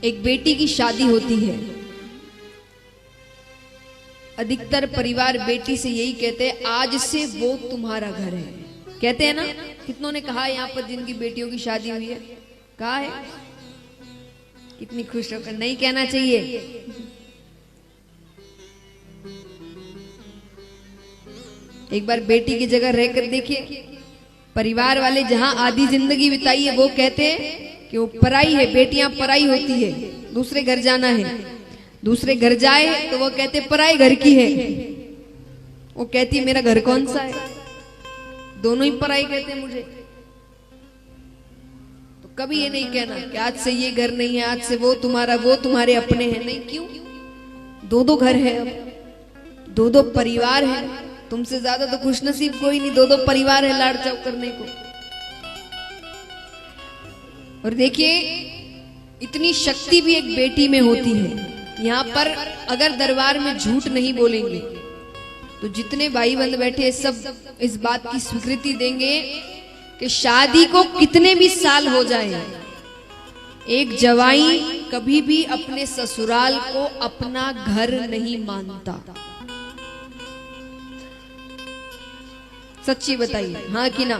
एक बेटी की शादी होती है, अधिकतर परिवार बेटी से यही कहते हैं आज से वो तुम्हारा घर है। कहते हैं ना, कितनों ने कहा यहाँ पर जिनकी बेटियों की शादी हुई है, कहा है, कितनी खुश होकर, नहीं कहना चाहिए। एक बार बेटी की जगह रहकर देखिए, परिवार वाले जहां आधी जिंदगी बिताई है वो कहते हैं कि वो पराई है, बेटियां पराई होती है, दूसरे घर जाना है, दूसरे घर जाए तो वो कहते पराए घर की है, वो कहती है मेरा घर कौन सा है, दोनों ही पराई कहते हैं मुझे। तो कभी ये नहीं कहना कि आज से ये घर नहीं है, आज से वो तुम्हारा, वो तुम्हारे अपने हैं, नहीं। क्यों? दो दो घर है, अब दो दो परिवार है, तुमसे ज्यादा तो खुशनसीब कोई नहीं, दो दो परिवार है लाड़ चाव करने को। और देखिए इतनी शक्ति भी एक बेटी में होती है। यहाँ पर अगर दरबार में झूठ नहीं बोलेंगे तो जितने भाई बंद बैठे सब इस बात की स्वीकृति देंगे कि शादी को कितने भी साल हो जाए, एक जवाई कभी भी अपने ससुराल को अपना घर नहीं मानता। सच्ची बताइए, हाँ कि ना?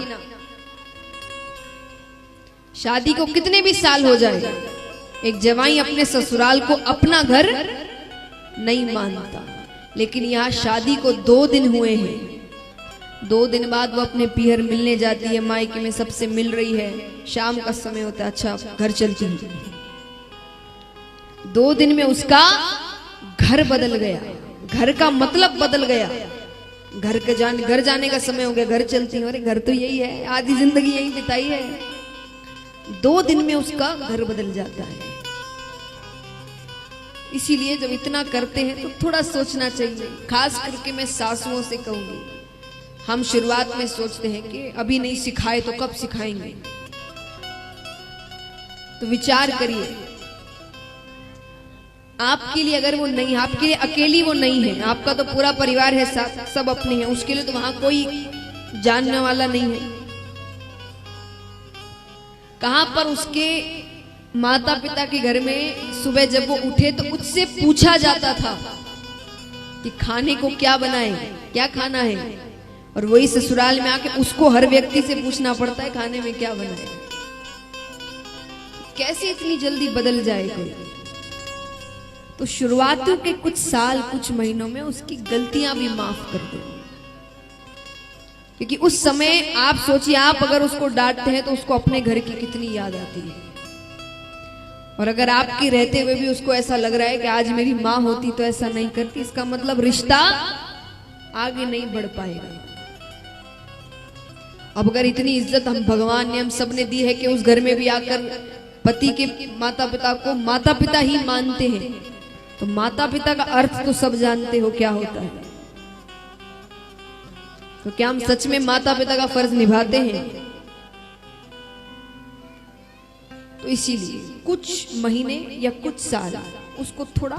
शादी को कितने भी साल हो जाए, एक जवाई अपने ससुराल को अपना घर नहीं मानता। लेकिन यहाँ शादी को 2 दिन हुए हैं, 2 दिन बाद वो अपने पीहर मिलने जाती है, मायके में सबसे मिल रही है, शाम का समय होता है, अच्छा घर चलती है। 2 दिन में उसका घर बदल गया, घर का मतलब बदल गया। घर जाने का समय हो गया, घर चलती है, अरे घर तो यही है, आधी जिंदगी यही बिताई है। 2 दिन में उसका घर बदल जाता है। इसीलिए जब इतना करते हैं तो थोड़ा सोचना चाहिए। खास करके मैं सासुओं से कहूंगी, हम शुरुआत में सोचते हैं कि अभी नहीं सिखाए तो कब सिखाएंगे, तो विचार करिए, आपके लिए अगर वो नहीं, आपके लिए अकेली वो नहीं है, आपका तो पूरा परिवार है, सब अपने हैं, उसके लिए तो वहां कोई जानने वाला नहीं है। कहां पर उसके माता पिता के घर में सुबह जब वो उठे तो उससे पूछा जाता था कि खाने को क्या बनाए, क्या खाना है, और वही ससुराल में आके उसको हर व्यक्ति से पूछना पड़ता है खाने में क्या बनाए। कैसे इतनी जल्दी बदल जाए कोई? तो शुरुआत के कुछ साल, कुछ महीनों में उसकी गलतियां भी माफ कर दो, क्योंकि उस समय आप सोचिए, आप अगर उसको डांटते हैं तो उसको अपने घर की कितनी याद आती है, और अगर आपके रहते हुए भी उसको ऐसा लग रहा है कि आज मेरी माँ होती तो ऐसा नहीं करती, इसका मतलब रिश्ता आगे नहीं बढ़ पाएगा। अब अगर इतनी इज्जत हम भगवान ने, हम सब ने दी है कि उस घर में भी आकर पति के माता पिता को माता पिता ही मानते हैं, तो माता पिता का अर्थ तो सब जानते हो क्या होता है। तो क्या हम सच में माता पिता का फर्ज निभाते हैं? तो इसीलिए कुछ महीने या कुछ साल उसको थोड़ा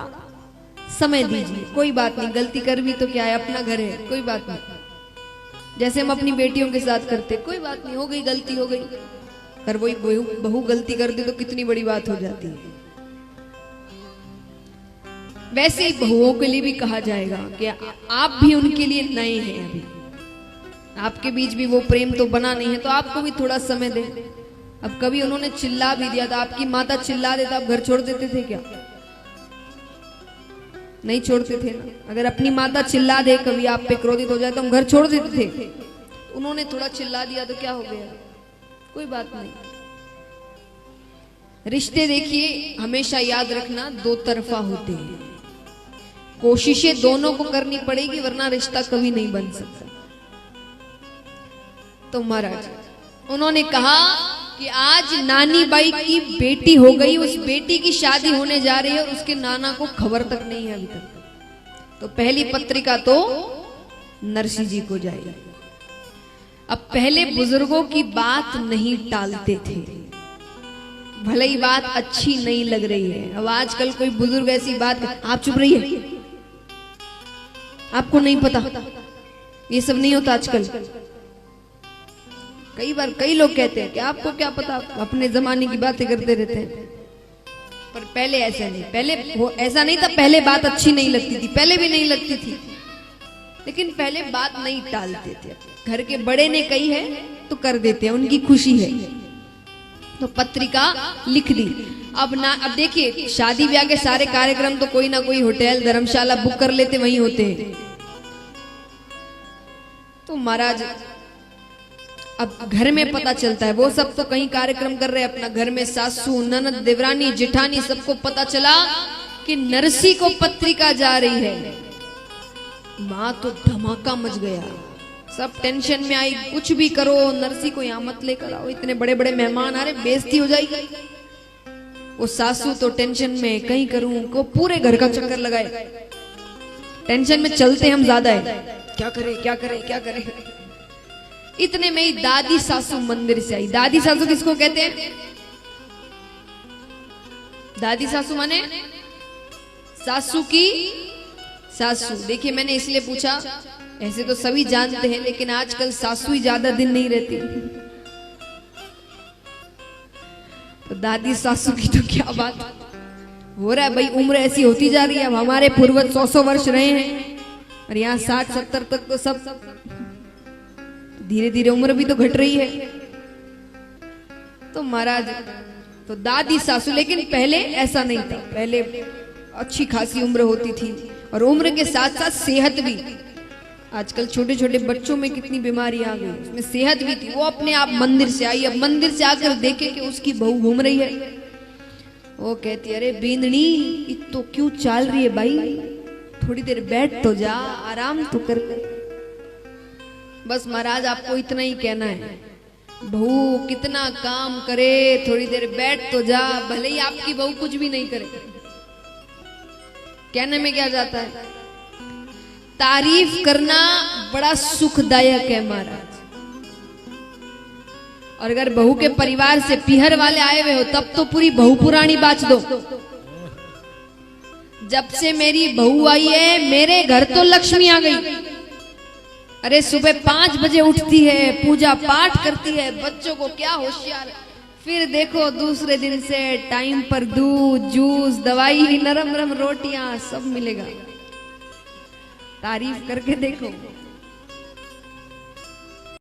समय दीजिए। कोई बात नहीं, गलती कर भी तो क्या है, अपना घर है, कोई बात नहीं। जैसे हम अपनी बेटियों के साथ करते, कोई बात नहीं, हो गई गलती हो गई, पर वही बहू गलती कर दे तो कितनी बड़ी बात हो जाती है। वैसे ही बहुओं के लिए भी कहा जाएगा कि आप भी उनके लिए नए हैं, अभी आपके बीच भी वो प्रेम तो बना नहीं है, तो आपको भी थोड़ा समय दें। अब कभी उन्होंने चिल्ला भी दिया था, आपकी माता चिल्ला देता, आप घर छोड़ देते थे क्या? नहीं छोड़ते थे ना। अगर अपनी माता चिल्ला दे, कभी आप पे क्रोधित हो जाए तो हम घर छोड़ देते थे। उन्होंने थोड़ा चिल्ला दिया तो क्या हो गया, कोई बात नहीं। रिश्ते देखिए हमेशा याद रखना 2 तरफा होते हैं, कोशिशें दोनों को करनी पड़ेगी, वरना रिश्ता कभी नहीं बन सकता। तो महाराज उन्होंने कहा कि आज नानी बाई की बेटी हो गई, उस बेटी की शादी होने जा रही है और उसके नाना को खबर तक नहीं है अभी तक। तो पहली पत्रिका तो नरसिंह जी को जाएगी। अब पहले बुजुर्गों की बात नहीं टालते थे, भले ही बात अच्छी नहीं लग रही है। अब आजकल कोई बुजुर्ग ऐसी बात, आप चुप रहिए, आपको नहीं पता, ये सब नहीं होता आजकल। कई बार कई लोग कहते हैं कि आपको क्या पता, अपने जमाने की बातें करते रहते हैं। पर पहले ऐसा नहीं, पहले वो ऐसा नहीं था, पहले बात अच्छी नहीं लगती थी, पहले भी नहीं लगती थी, लेकिन पहले बात नहीं टालते थे। घर के बड़े ने कही है तो कर देते हैं, उनकी खुशी है। तो पत्रिका लिख दी। अब देखिए शादी ब्याह के सारे कार्यक्रम तो कोई ना कोई होटल धर्मशाला बुक कर लेते, वहीं होते हैं। तो महाराज अब घर में पता चलता है, वो सब तो कहीं कार्यक्रम कर रहे हैं अपना घर में, सासू ननद देवरानी जेठानी सबको पता चला कि नरसी को पत्रिका जा रही है। माँ तो धमाका मच गया, सब टेंशन में आई, कुछ भी करो नरसी को यहाँ मत लेकर आओ, इतने बड़े बड़े मेहमान आ रहे, बेइज्जती हो जाएगी। वो सासू तो टेंशन में, कहीं करूं को पूरे घर का चक्कर लगाए, टेंशन में चलते हम ज्यादा है, क्या करें क्या करें क्या करें। इतने में ही दादी सासू मंदिर से आई। दादी सासू किसको कहते हैं? दादी सासू माने सासू की सासू। देखिए मैंने इसलिए पूछा, ऐसे तो सभी जानते हैं, लेकिन आजकल सासू ही ज्यादा दिन नहीं रहती। तो दादी सासू की तो क्या बात हो रहा है भाई, उम्र ऐसी होती जा रही है। अब हमारे पूर्वज 100 वर्ष रहे हैं और यहाँ 60-70 तक तो सब धीरे धीरे उम्र भी तो घट रही है। तो महाराज तो दादी सासू, लेकिन पहले ऐसा नहीं था, पहले अच्छी खासी उम्र होती थी और उम्र के साथ साथ सेहत भी। आजकल छोटे छोटे बच्चों में कितनी बीमारी आ गई, उसमें सेहत भी थी। वो अपने आप मंदिर से आई, अब मंदिर से आकर देखे कि उसकी बहू घूम रही है। वो कहती अरे बींदनी तो क्यों चाल रही है भाई, थोड़ी देर बैठ तो जा, आराम तो कर। बस महाराज आपको इतना ही कहना है, बहू कितना काम करे, थोड़ी देर बैठ तो जा, भले ही आपकी बहू कुछ भी नहीं करे। कहने में क्या जाता है, तारीफ करना बड़ा सुखदायक है महाराज। और अगर बहू के परिवार से पीहर वाले आए हुए हो तब तो पूरी बहू पुरानी बात दो। जब से मेरी बहू आई है मेरे घर तो लक्ष्मी आ गई। अरे सुबह 5 बजे उठती है, पूजा पाठ करती है, बच्चों को क्या होशियार, फिर देखो दूसरे दिन से टाइम पर दूध जूस दवाई नरम नरम रोटियां सब मिलेगा। तारीफ करके देखो।